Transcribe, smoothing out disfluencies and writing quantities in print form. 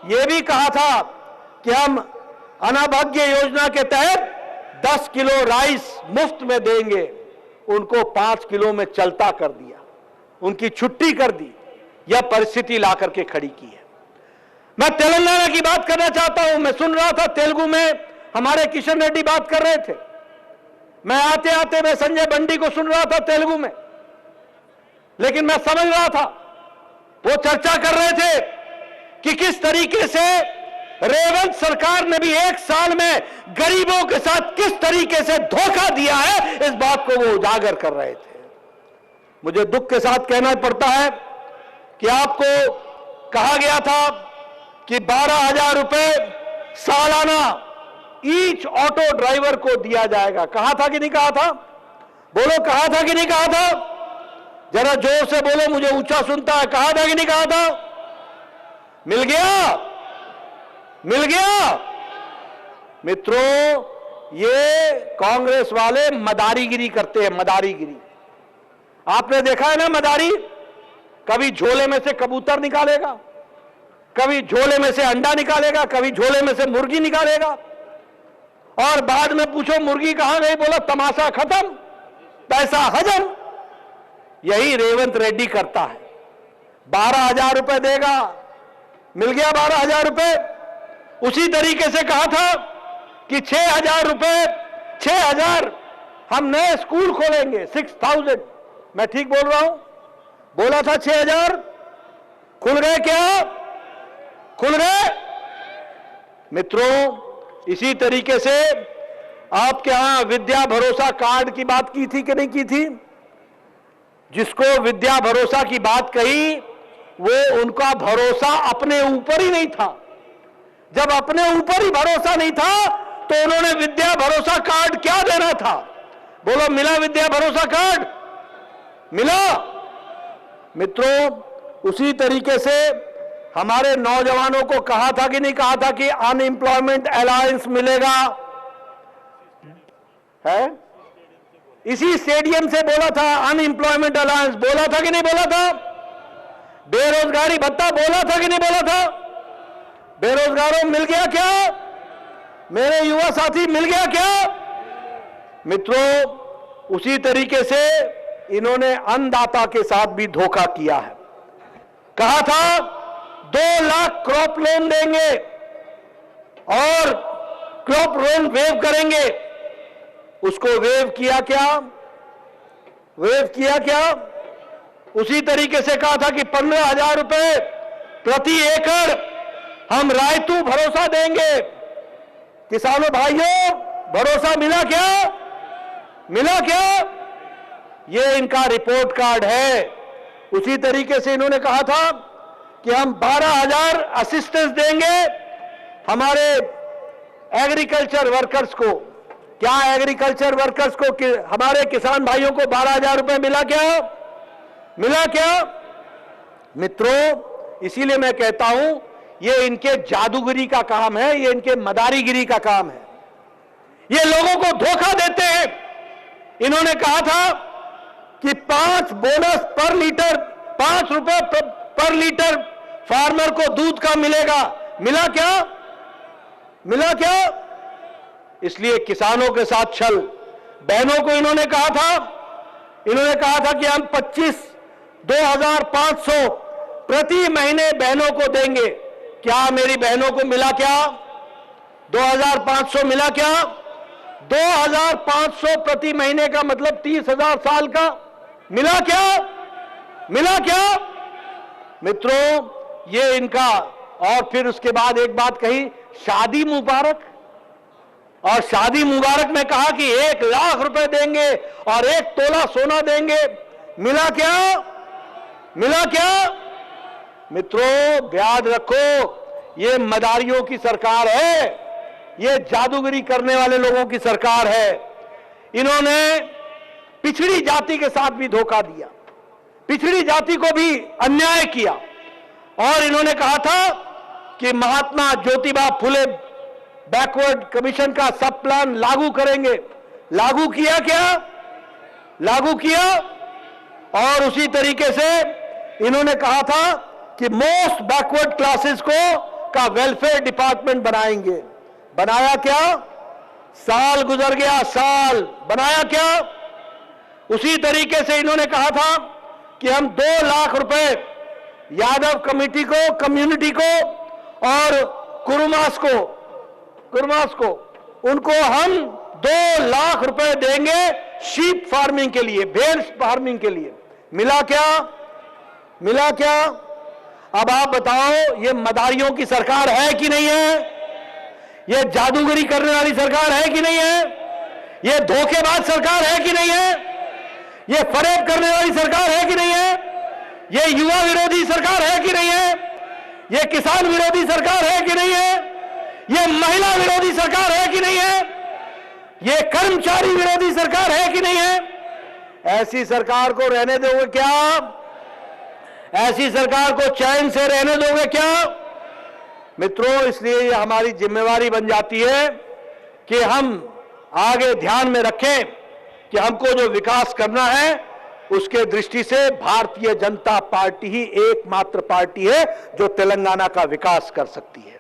यह भी कहा था कि हम अन्नभाग्य योजना के तहत 10 किलो राइस मुफ्त में देंगे। उनको 5 किलो में चलता कर दिया, उनकी छुट्टी कर दी। यह परिस्थिति ला करके खड़ी की है। मैं तेलंगाना की बात करना चाहता हूं। मैं सुन रहा था तेलुगु में हमारे किशन रेड्डी बात कर रहे थे। मैं आते आते मैं संजय बंडी को सुन रहा था तेलुगु में, लेकिन मैं समझ रहा था वो चर्चा कर रहे थे कि किस तरीके से रेवंत सरकार ने भी 1 साल में गरीबों के साथ किस तरीके से धोखा दिया है, इस बात को वो उजागर कर रहे थे। मुझे दुख के साथ कहना पड़ता है कि आपको कहा गया था कि 12,000 रुपए सालाना ईच ऑटो ड्राइवर को दिया जाएगा। कहा था कि नहीं कहा था? बोलो, कहा था कि नहीं कहा था? जरा जोर से बोलो, मुझे ऊंचा सुनता है। कहा था कि नहीं कहा था? मिल गया? मिल गया? मित्रों, ये कांग्रेस वाले मदारीगिरी करते हैं, मदारीगिरी। आपने देखा है ना मदारी? कभी झोले में से कबूतर निकालेगा, कभी झोले में से अंडा निकालेगा, कभी झोले में से मुर्गी निकालेगा, और बाद में पूछो मुर्गी कहां गई, बोला तमाशा खत्म, पैसा हजम। यही रेवंत रेड्डी करता है। 12,000 रुपए देगा, मिल गया 12,000 रुपए। उसी तरीके से कहा था कि 6,000 रुपए, 6,000 हम नए स्कूल खोलेंगे, 6,000। मैं ठीक बोल रहा हूं? बोला था 6,000। खुल गए क्या? खुल गए? मित्रों, इसी तरीके से आपके यहां विद्या भरोसा कार्ड की बात की थी कि नहीं की थी? जिसको विद्या भरोसा की बात कही, वो उनका भरोसा अपने ऊपर ही नहीं था। जब अपने ऊपर ही भरोसा नहीं था तो उन्होंने विद्या भरोसा कार्ड क्या देना था? बोलो, मिला विद्या भरोसा कार्ड? मिला? मित्रों, उसी तरीके से हमारे नौजवानों को कहा था कि नहीं कहा था कि अनएम्प्लॉयमेंट अलाउंस मिलेगा? है? इसी स्टेडियम से बोला था अनएम्प्लॉयमेंट अलाउंस, बोला था कि नहीं बोला था? बेरोजगारी भत्ता बोला था कि नहीं बोला था? बेरोजगारों मिल गया क्या? मेरे युवा साथी मिल गया क्या? मित्रों, उसी तरीके से इन्होंने अन्नदाता के साथ भी धोखा किया है। कहा था 2 लाख क्रॉप लोन देंगे और क्रॉप लोन वेव करेंगे। उसको वेव किया क्या? वेव किया क्या? उसी तरीके से कहा था कि 15,000 रुपए प्रति एकड़ हम रायतू भरोसा देंगे। किसानों भाइयों, भरोसा मिला क्या? मिला क्या? ये इनका रिपोर्ट कार्ड है। उसी तरीके से इन्होंने कहा था कि हम 12,000 असिस्टेंस देंगे हमारे एग्रीकल्चर वर्कर्स को। क्या एग्रीकल्चर वर्कर्स को, हमारे किसान भाइयों को 12,000 रुपए मिला क्या? मिला क्या? मित्रों, इसीलिए मैं कहता हूं, ये इनके जादूगिरी का काम है, ये इनके मदारीगिरी का काम है। ये लोगों को धोखा देते हैं। इन्होंने कहा था कि 5 बोनस पर लीटर, 5 रुपए पर लीटर फार्मर को दूध का मिलेगा। मिला क्या? मिला क्या? इसलिए किसानों के साथ छल। बहनों को इन्होंने कहा था कि हम 2,500 प्रति महीने बहनों को देंगे। क्या मेरी बहनों को मिला क्या? 2,500 मिला क्या? 2,500 प्रति महीने का मतलब 30,000 साल का। मिला क्या? मिला क्या? मित्रों, ये इनका। और फिर उसके बाद एक बात कही, शादी मुबारक। और शादी मुबारक में कहा कि 1 लाख रुपए देंगे और 1 तोला सोना देंगे। मिला क्या? मिला क्या? मित्रों, याद रखो, ये मदारियों की सरकार है, ये जादूगरी करने वाले लोगों की सरकार है। इन्होंने पिछड़ी जाति के साथ भी धोखा दिया, पिछड़ी जाति को भी अन्याय किया। और इन्होंने कहा था कि महात्मा ज्योतिबा फुले बैकवर्ड कमीशन का सब प्लान लागू करेंगे। लागू किया क्या? लागू किया। और उसी तरीके से इन्होंने कहा था कि मोस्ट बैकवर्ड क्लासेस को का वेलफेयर डिपार्टमेंट बनाएंगे। बनाया क्या? साल गुजर गया, साल बनाया क्या? उसी तरीके से इन्होंने कहा था कि हम 2 लाख रुपए यादव कमेटी को, कम्युनिटी को और कुरुमास को उनको हम 2 लाख रुपए देंगे शीप फार्मिंग के लिए, भेड़ फार्मिंग के लिए। मिला क्या? मिला क्या? अब आप बताओ, ये मदारियों की सरकार है कि नहीं है? ये जादूगरी करने वाली सरकार है कि नहीं है? ये धोखेबाज सरकार है कि नहीं है? ये फरेब करने वाली सरकार है कि नहीं है? ये युवा विरोधी सरकार है कि नहीं है? ये किसान विरोधी सरकार है कि नहीं है? ये महिला विरोधी सरकार है कि नहीं है? ये कर्मचारी विरोधी सरकार है कि नहीं है? ऐसी सरकार को रहने दोगे क्या? ऐसी सरकार को चैन से रहने दोगे क्या? मित्रों, इसलिए ये हमारी जिम्मेवारी बन जाती है कि हम आगे ध्यान में रखें कि हमको जो विकास करना है उसके दृष्टि से भारतीय जनता पार्टी ही एकमात्र पार्टी है जो तेलंगाना का विकास कर सकती है।